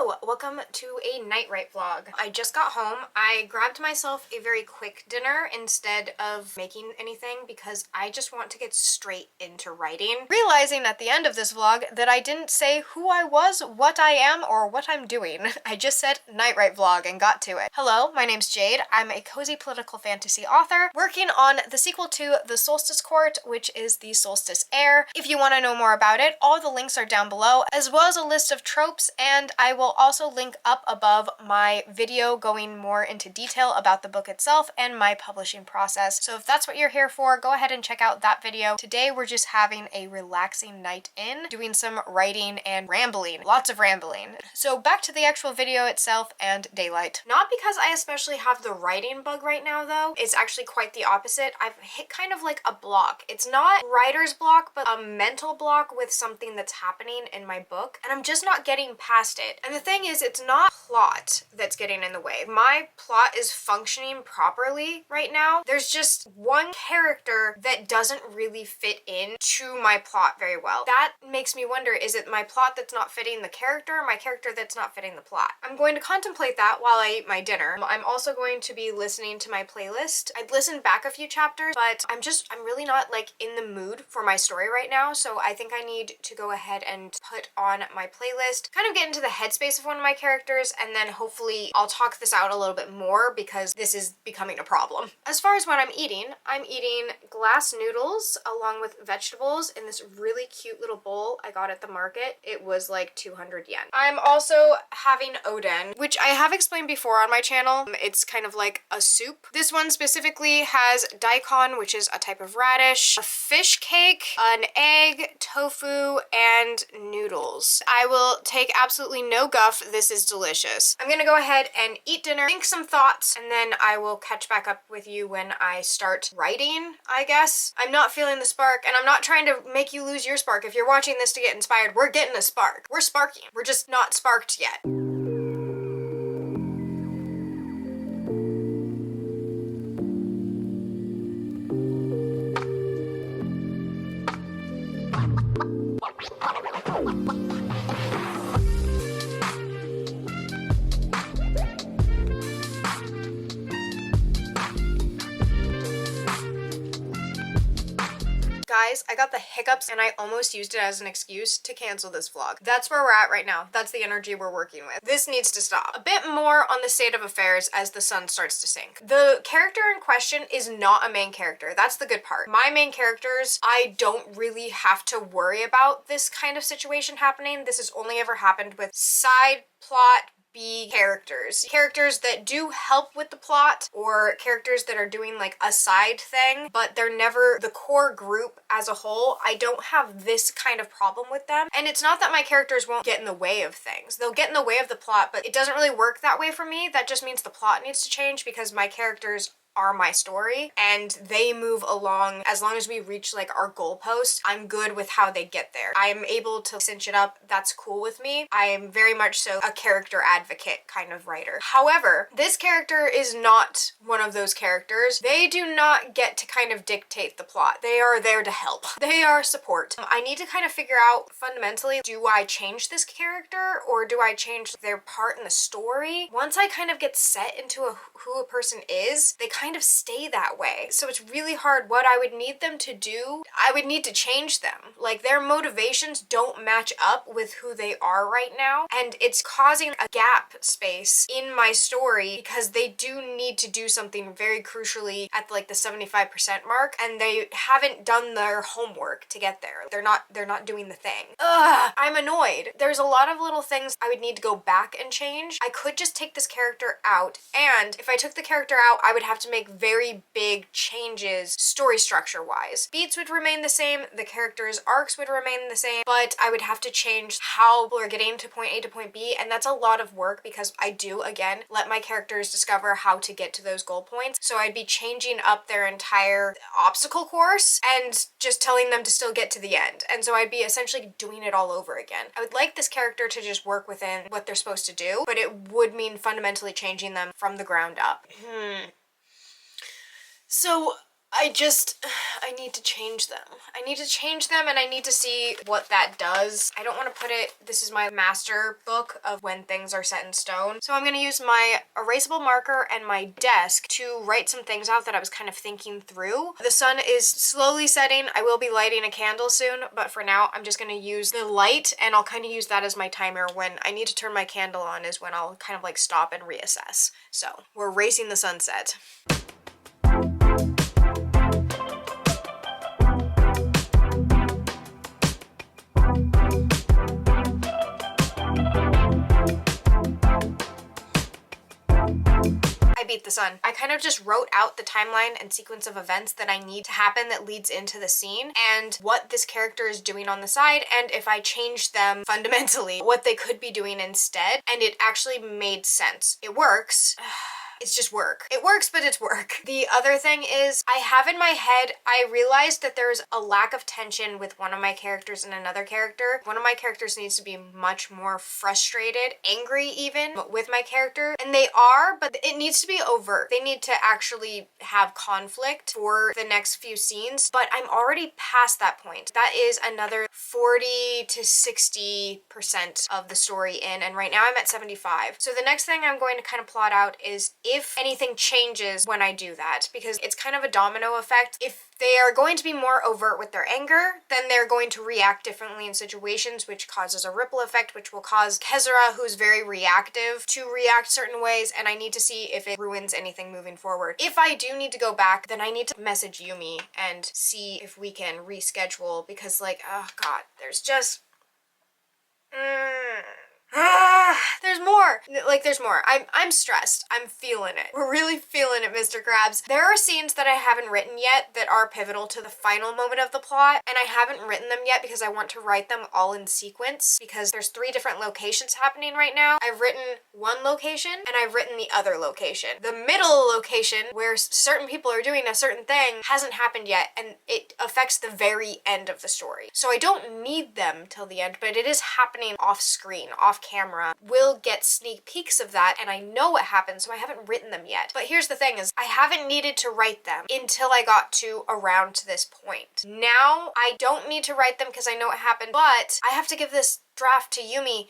Hello, welcome to a night write vlog. I just got home. I grabbed myself a very quick dinner instead of making anything because I just want to get straight into writing. Realizing at the end of this vlog that I didn't say who I was, what I am, or what I'm doing. I just said night write vlog and got to it. Hello, my name's Jade. I'm a cozy political fantasy author working on the sequel to the Solstice Court, which is the Solstice Heir. If you want to know more about it, all the links are down below, as well as a list of tropes, and I will also link up above my video going more into detail about the book itself and my publishing process. So if that's what you're here for, go ahead and check out that video. Today we're just having a relaxing night in, doing some writing and rambling, lots of rambling. So back to the actual video itself and daylight. Not because I especially have the writing bug right now though, it's actually quite the opposite. I've hit kind of like a block. It's not writer's block, but a mental block with something that's happening in my book, and I'm just not getting past it. And the thing is, it's not plot that's getting in the way. My plot is functioning properly right now. There's just one character that doesn't really fit in to my plot very well. That makes me wonder, is it my plot that's not fitting the character, or my character that's not fitting the plot? I'm going to contemplate that while I eat my dinner. I'm also going to be listening to my playlist. I'd listened back a few chapters, but I'm really not like in the mood for my story right now, so I think I need to go ahead and put on my playlist, kind of get into the headspace of one of my characters, and then hopefully I'll talk this out a little bit more because this is becoming a problem. As far as what I'm eating glass noodles along with vegetables in this really cute little bowl I got at the market. It was like 200 yen. I'm also having oden, which I have explained before on my channel. It's kind of like a soup. This one specifically has daikon, which is a type of radish, a fish cake, an egg, tofu, and noodles. I will take absolutely no guff. This is delicious. I'm gonna go ahead and eat dinner, think some thoughts, and then I will catch back up with you when I start writing, I guess. I'm not feeling the spark, and I'm not trying to make you lose your spark. If you're watching this to get inspired, we're getting a spark. We're sparking. We're just not sparked yet. Guys, I got the hiccups and I almost used it as an excuse to cancel this vlog. That's where we're at right now. That's the energy we're working with. This needs to stop. A bit more on the state of affairs as the sun starts to sink. The character in question is not a main character. That's the good part. My main characters, I don't really have to worry about this kind of situation happening. This has only ever happened with side plot characters that do help with the plot, or characters that are doing like a side thing, but they're never the core group as a whole. I don't have this kind of problem with them. And it's not that my characters won't get in the way of things. They'll get in the way of the plot, but it doesn't really work that way for me. That just means the plot needs to change because my characters are my story and they move along. As long as we reach like our goalpost, I'm good with how they get there. I'm able to cinch it up. That's cool with me. I am very much so a character advocate kind of writer. However, this character is not one of those characters. They do not get to kind of dictate the plot. They are there to help. They are support. I need to kind of figure out fundamentally, do I change this character or do I change their part in the story? Once I kind of get set into who a person is, they kind of stay that way. So it's really hard. What I would need them to do, I would need to change them. Like their motivations don't match up with who they are right now. And it's causing a gap space in my story because they do need to do something very crucially at like the 75% mark, and they haven't done their homework to get there. They're not doing the thing. Ugh, I'm annoyed. There's a lot of little things I would need to go back and change. I could just take this character out, and if I took the character out, I would have to make very big changes story structure wise. Beats would remain the same, the characters' arcs would remain the same, but I would have to change how people are getting to point A to point B, and that's a lot of work because I do, again, let my characters discover how to get to those goal points. So I'd be changing up their entire obstacle course and just telling them to still get to the end. And so I'd be essentially doing it all over again. I would like this character to just work within what they're supposed to do, but it would mean fundamentally changing them from the ground up. So I need to change them. I need to change them and I need to see what that does. I don't want to put it, this is my master book of when things are set in stone. So I'm going to use my erasable marker and my desk to write some things out that I was kind of thinking through. The sun is slowly setting. I will be lighting a candle soon, but for now I'm just going to use the light and I'll kind of use that as my timer. When I need to turn my candle on is when I'll kind of like stop and reassess. So we're racing the sunset. I beat the sun. I kind of just wrote out the timeline and sequence of events that I need to happen that leads into the scene and what this character is doing on the side, and if I changed them fundamentally, what they could be doing instead, and it actually made sense. It works. It's just work. It works, but it's work. The other thing is, I have in my head, I realized that there's a lack of tension with one of my characters and another character. One of my characters needs to be much more frustrated, angry even, with my character. And they are, but it needs to be overt. They need to actually have conflict for the next few scenes, but I'm already past that point. That is another 40 to 60% of the story in, and right now I'm at 75. So the next thing I'm going to kind of plot out is if anything changes when I do that, because it's kind of a domino effect. If they are going to be more overt with their anger, then they're going to react differently in situations, which causes a ripple effect, which will cause Kezra, who's very reactive, to react certain ways, and I need to see if it ruins anything moving forward. If I do need to go back, then I need to message Yumi and see if we can reschedule, because like, oh god, there's just... there's more. Like, there's more. I'm stressed. I'm feeling it. We're really feeling it, Mr. Krabs. There are scenes that I haven't written yet that are pivotal to the final moment of the plot, and I haven't written them yet because I want to write them all in sequence, because there's 3 different locations happening right now. I've written one location, and I've written the other location. The middle location, where certain people are doing a certain thing, hasn't happened yet, and it affects the very end of the story. So I don't need them till the end, but it is happening off screen, off camera. We'll get sneak peeks of that, and I know what happens, so I haven't written them yet. But here's the thing is, I haven't needed to write them until I got to around to this point. Now, I don't need to write them because I know what happened, but I have to give this draft to Yumi,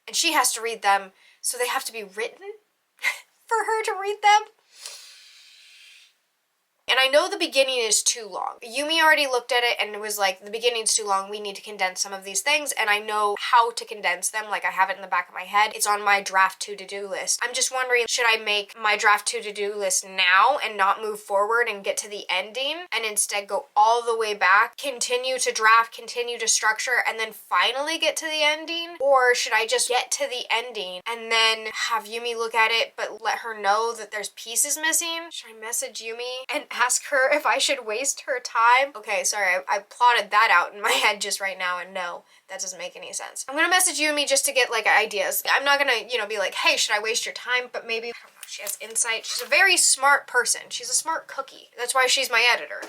and she has to read them, so they have to be written for her to read them. And I know the beginning is too long. Yumi already looked at it and was like, the beginning's too long, we need to condense some of these things, and I know how to condense them, like I have it in the back of my head. It's on my draft 2 to-do list. I'm just wondering, should I make my draft 2 to-do list now and not move forward and get to the ending, and instead go all the way back, continue to draft, continue to structure, and then finally get to the ending? Or should I just get to the ending and then have Yumi look at it, but let her know that there's pieces missing? Should I message Yumi and ask her if I should waste her time? Okay, sorry, I plotted that out in my head just right now, and no, that doesn't make any sense. I'm gonna message Yumi just to get like ideas. I'm not gonna, you know, be like, hey, should I waste your time? But maybe, I don't know, she has insight. She's a very smart person. She's a smart cookie. That's why she's my editor.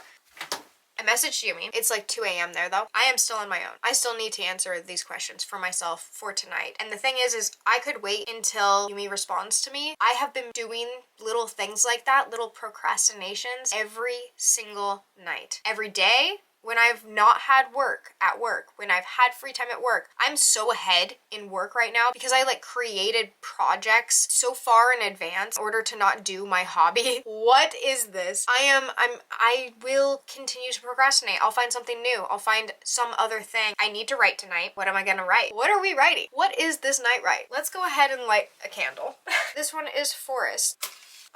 I messaged Yumi. It's like 2 a.m. there though. I am still on my own. I still need to answer these questions for myself for tonight. And the thing is I could wait until Yumi responds to me. I have been doing little things like that, little procrastinations every single night. Every day, when I've not had work at work, when I've had free time at work. I'm so ahead in work right now because I like created projects so far in advance in order to not do my hobby. What is this? I will continue to procrastinate. I'll find something new. I'll find some other thing. I need to write tonight. What am I gonna write? What are we writing? What is this night write? Let's go ahead and light a candle. This one is forest.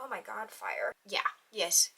Oh my god, fire. Yeah. Yes.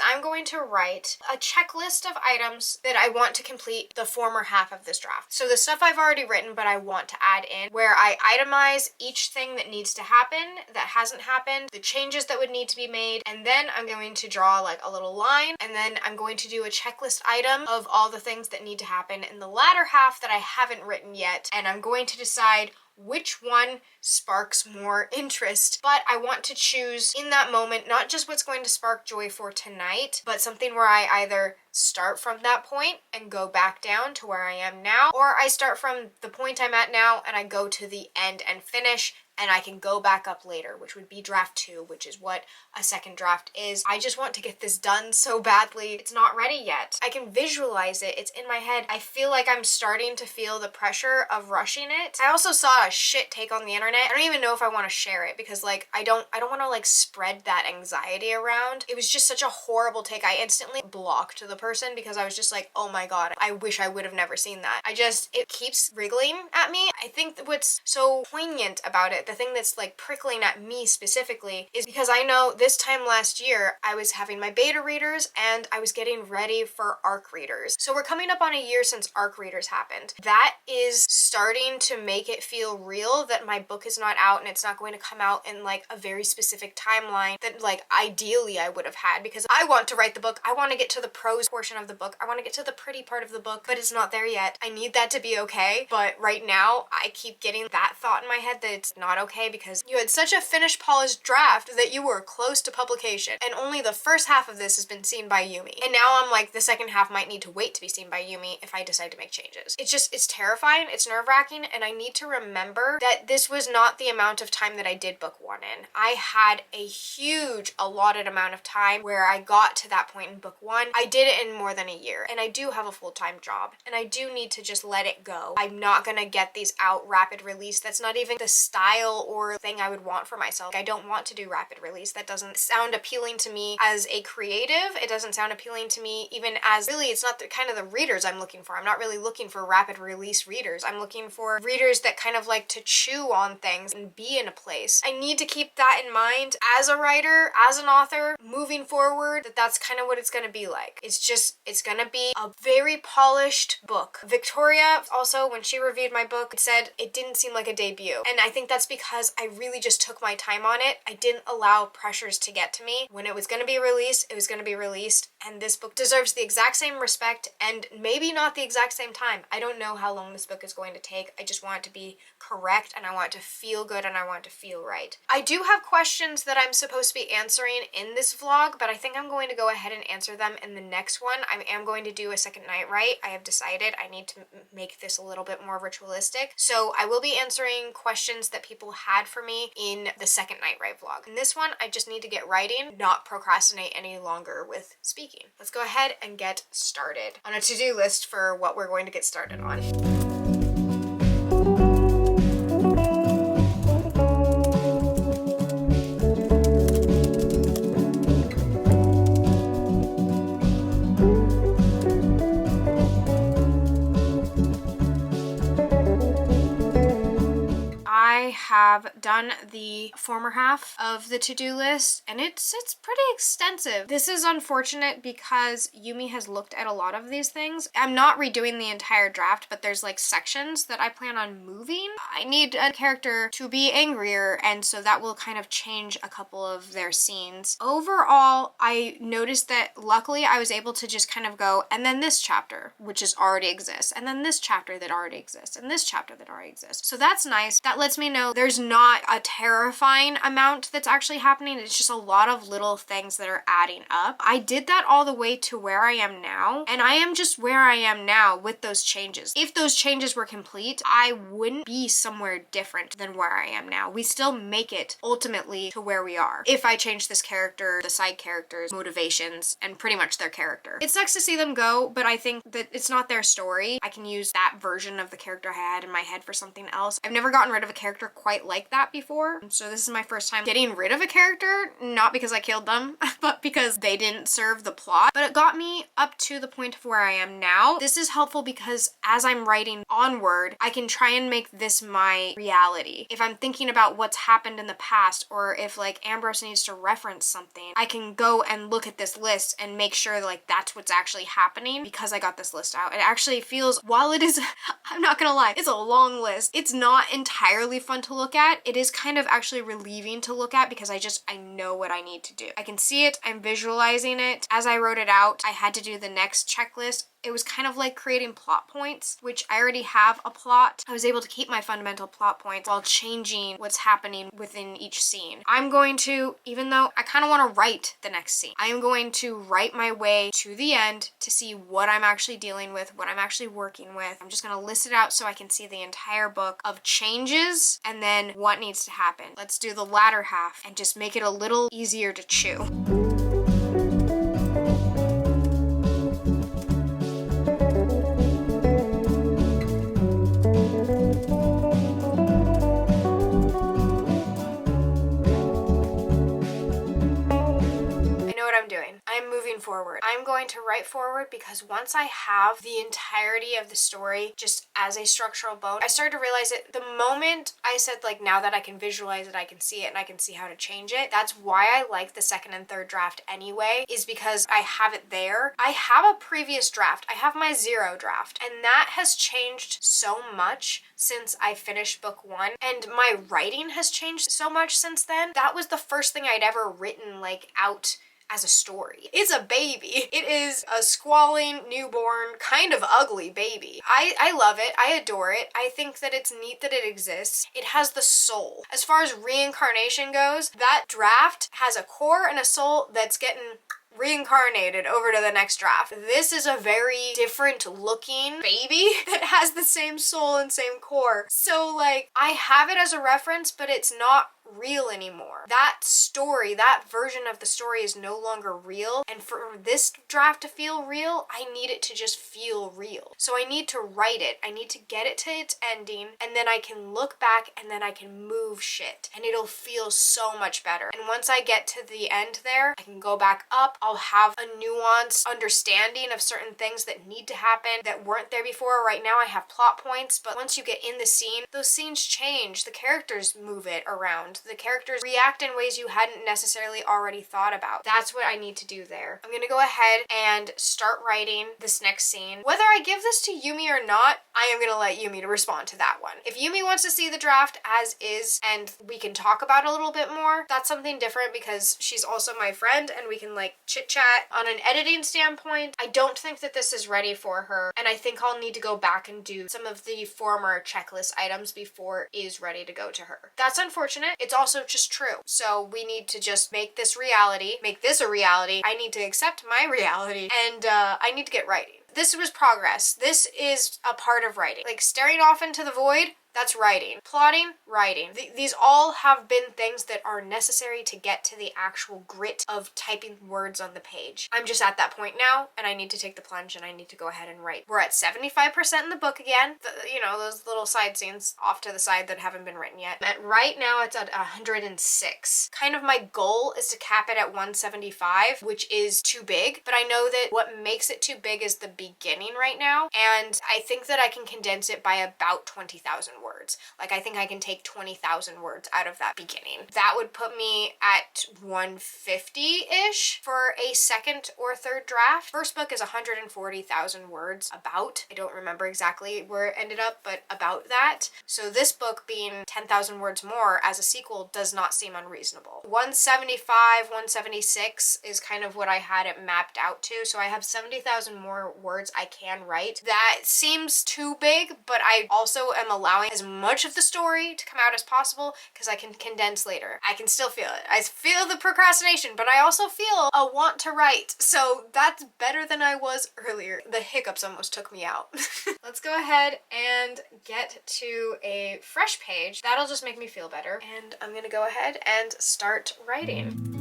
I'm going to write a checklist of items that I want to complete the former half of this draft. So the stuff I've already written, but I want to add in, where I itemize each thing that needs to happen, that hasn't happened, the changes that would need to be made, and then I'm going to draw like a little line, and then I'm going to do a checklist item of all the things that need to happen in the latter half that I haven't written yet, and I'm going to decide which one sparks more interest. But I want to choose in that moment, not just what's going to spark joy for tonight, but something where I either start from that point and go back down to where I am now, or I start from the point I'm at now and I go to the end and finish, and I can go back up later, which would be draft 2, which is what a second draft is. I just want to get this done so badly. It's not ready yet. I can visualize it. It's in my head. I feel like I'm starting to feel the pressure of rushing it. I also saw a shit take on the internet. I don't even know if I want to share it because like I don't want to like spread that anxiety around. It was just such a horrible take. I instantly blocked the person because I was just like, oh my god, I wish I would have never seen that. It keeps wriggling at me. I think that what's so poignant about it, the thing that's like prickling at me specifically, is because I know this time last year I was having my beta readers and I was getting ready for ARC readers. So we're coming up on a year since ARC readers happened. That is starting to make it feel real that my book is not out and it's not going to come out in like a very specific timeline that like ideally I would have had, because I want to write the book. I want to get to the prose portion of the book. I want to get to the pretty part of the book, but it's not there yet. I need that to be okay. But right now I keep getting that thought in my head that it's not okay because you had such a finished, polished draft that you were close to publication, and only the first half of this has been seen by Yumi. And now I'm like, the second half might need to wait to be seen by Yumi if I decide to make changes. It's terrifying, it's nerve-wracking, and I need to remember that this was not the amount of time that I did book 1 in. I had a huge allotted amount of time where I got to that point in book 1. I did it in more than a year, and I do have a full-time job, and I do need to just let it go. I'm not gonna get these out rapid release. That's not even the style or thing I would want for myself. I don't want to do rapid release. That doesn't sound appealing to me as a creative. It doesn't sound appealing to me even as, really, it's not the kind of the readers I'm looking for. I'm not really looking for rapid release readers. I'm looking for readers that kind of like to chew on things and be in a place. I need to keep that in mind as a writer, as an author, moving forward, that's kind of what it's going to be like. It's going to be a very polished book. Victoria also, when she reviewed my book, said it didn't seem like a debut. And I think that's because I really just took my time on it. I didn't allow pressures to get to me. When it was going to be released, it was going to be released. And this book deserves the exact same respect and maybe not the exact same time. I don't know how long this book is going to take. I just want it to be correct, and I want it to feel good, and I want it to feel right. I do have questions that I'm supposed to be answering in this vlog, but I think I'm going to go ahead and answer them in the next one. I am going to do a second night write. I have decided I need to make this a little bit more ritualistic. So I will be answering questions that people had for me in the second night write vlog. In this one, I just need to get writing, not procrastinate any longer with speaking. Let's go ahead and get started on a to-do list for what we're going to get started on. I have done the former half of the to-do list, and it's pretty extensive. This is unfortunate because Yumi has looked at a lot of these things. I'm not redoing the entire draft, but there's like sections that I plan on moving. I need a character to be angrier, and so that will kind of change a couple of their scenes. Overall, I noticed that luckily I was able to just kind of go, and then this chapter, which already exists, and then this chapter that already exists, and this chapter that already exists. So that's nice. That lets me know there's not a terrifying amount that's actually happening. It's just a lot of little things that are adding up. I did that all the way to where I am now, and I am just where I am now with those changes. If those changes were complete, I wouldn't be somewhere different than where I am now. We still make it ultimately to where we are. If I change this character, the side characters, motivations, and pretty much their character. It sucks to see them go, but I think that it's not their story. I can use that version of the character I had in my head for something else. I've never gotten rid of a character quite like that before, so this is my first time getting rid of a character, not because I killed them, but because they didn't serve the plot. But it got me up to the point of where I am now. This is helpful because as I'm writing onward, I can try and make this my reality. If I'm thinking about what's happened in the past, or if like Ambrose needs to reference something, I can go and look at this list and make sure like that's what's actually happening because I got this list out. It actually feels, while it is, I'm not gonna lie, it's a long list. It's not entirely fun to look at. It is kind of actually relieving to look at because I know what I need to do. I can see it, I'm visualizing it. As I wrote it out, I had to do the next checklist It was kind of like creating plot points, which I already have a plot. I was able to keep my fundamental plot points while changing what's happening within each scene. I'm going to, even though I kind of want to write the next scene, I am going to write my way to the end to see what I'm actually dealing with, what I'm actually working with. I'm just going to list it out so I can see the entire book of changes and then what needs to happen. Let's do the latter half and just make it a little easier to chew. I'm moving forward. I'm going to write forward because once I have the entirety of the story just as a structural bone, I started to realize it the moment I said, like, now that I can visualize it, I can see it, and I can see how to change it. That's why I like the second and third draft anyway, is because I have it there. I have a previous draft. I have my 0 draft, and that has changed so much since I finished book 1, and my writing has changed so much since then. That was the first thing I'd ever written, like, out as a story. It's a baby. It is a squalling, newborn, kind of ugly baby. I love it. I adore it. I think that it's neat that it exists. It has the soul. As far as reincarnation goes, that draft has a core and a soul that's getting reincarnated over to the next draft. This is a very different looking baby that has the same soul and same core. So, like, I have it as a reference, but it's not real anymore. That story, that version of the story is no longer real, and for this draft to feel real, I need it to just feel real. So I need to write it. I need to get it to its ending, and then I can look back and then I can move shit, and it'll feel so much better. And once I get to the end there, I can go back up. I'll have a nuanced understanding of certain things that need to happen that weren't there before. Right now I have plot points, but once you get in the scene, those scenes change. The characters move it around. The characters react in ways you hadn't necessarily already thought about. That's what I need to do there. I'm gonna go ahead and start writing this next scene. Whether I give this to Yumi or not, I am gonna let Yumi to respond to that one. If Yumi wants to see the draft as is and we can talk about it a little bit more, that's something different because she's also my friend and we can, like, chit chat. On an editing standpoint, I don't think that this is ready for her, and I think I'll need to go back and do some of the former checklist items before it is ready to go to her. That's unfortunate. It's also just true. So we need to just make this reality, make this a reality. I need to accept my reality, and I need to get writing. This was progress. This is a part of writing. Like, staring off into the void, that's writing. Plotting, writing. These all have been things that are necessary to get to the actual grit of typing words on the page. I'm just at that point now, and I need to take the plunge, and I need to go ahead and write. We're at 75% in the book again. You know, those little side scenes off to the side that haven't been written yet. And right now, it's at 106. Kind of my goal is to cap it at 175, which is too big, but I know that what makes it too big is the beginning right now, and I think that I can condense it by about 20,000 words. Like, I think I can take 20,000 words out of that beginning. That would put me at 150-ish for a second or third draft. First book is 140,000 words, about. I don't remember exactly where it ended up, but about that. So this book being 10,000 words more as a sequel does not seem unreasonable. 175, 176 is kind of what I had it mapped out to, so I have 70,000 more words I can write. That seems too big, but I also am allowing as much of the story to come out as possible because I can condense later. I can still feel it. I feel the procrastination, but I also feel a want to write. So that's better than I was earlier. The hiccups almost took me out. Let's go ahead and get to a fresh page. That'll just make me feel better. And I'm gonna go ahead and start writing.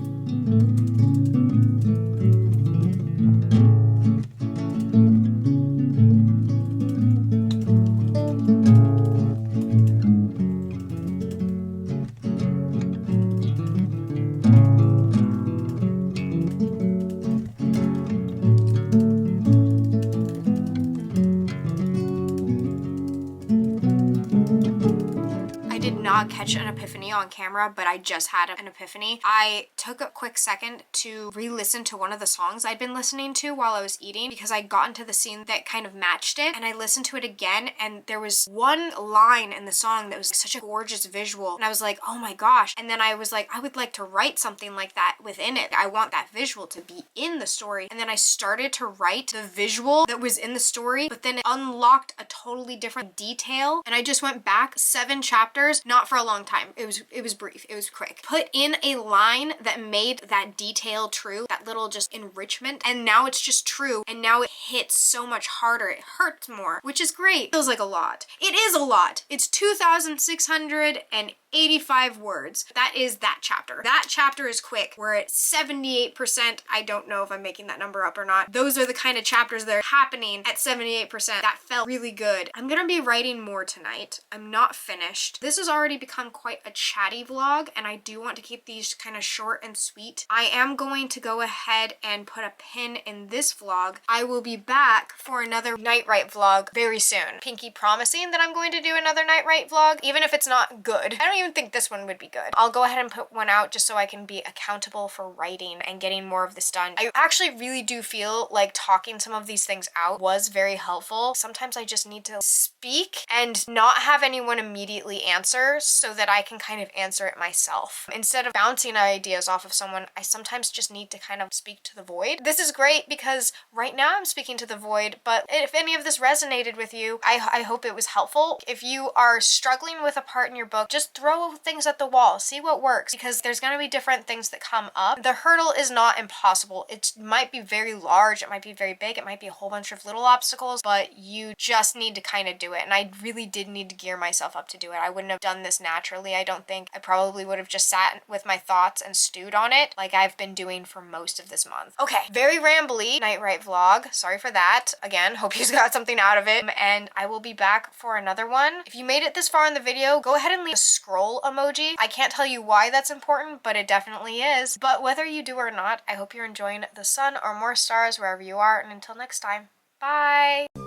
catch an epiphany on camera, but I just had an epiphany. I took a quick second to re-listen to one of the songs I'd been listening to while I was eating because I got into the scene that kind of matched it, and I listened to it again, and there was one line in the song that was such a gorgeous visual, and I was like, oh my gosh. And then I was like, I would like to write something like that within it. I want that visual to be in the story. And then I started to write the visual that was in the story, but then it unlocked a totally different detail, and I just went back 7 chapters, not for a long time. It was brief, it was quick. Put in a line that made that detail true, that little just enrichment, and now it's just true, and now it hits so much harder. It hurts more, which is great. Feels like a lot. It is a lot. It's 2,685 words. That is that chapter. That chapter is quick. We're at 78%. I don't know if I'm making that number up or not. Those are the kind of chapters that are happening at 78%. That felt really good. I'm gonna be writing more tonight. I'm not finished. This has already become quite a chatty vlog, and I do want to keep these kind of short and sweet. I am going to go ahead and put a pin in this vlog. I will be back for another night write vlog very soon. Pinky promising that I'm going to do another night write vlog, even if it's not good. I don't even think this one would be good. I'll go ahead and put one out just so I can be accountable for writing and getting more of this done. I actually really do feel like talking some of these things out was very helpful. Sometimes I just need to speak and not have anyone immediately answer so that I can kind of answer it myself. Instead of bouncing ideas off of someone, I sometimes just need to kind of speak to the void. This is great because right now I'm speaking to the void, but if any of this resonated with you, I hope it was helpful. If you are struggling with a part in your book, just throw things at the wall, see what works, because there's going to be different things that come up. The hurdle is not impossible. It might be very large, it might be very big, it might be a whole bunch of little obstacles, but you just need to kind of do it. And I really did need to gear myself up to do it. I wouldn't have done this naturally. I don't think. I probably would have just sat with my thoughts and stewed on it like I've been doing for most of this month. Okay, very rambly night write vlog. Sorry for that. Again, hope you got something out of it, and I will be back for another one. If you made it this far in the video, go ahead and leave a scroll emoji. I can't tell you why that's important, but it definitely is. But whether you do or not, I hope you're enjoying the sun or more stars wherever you are, and until next time, bye!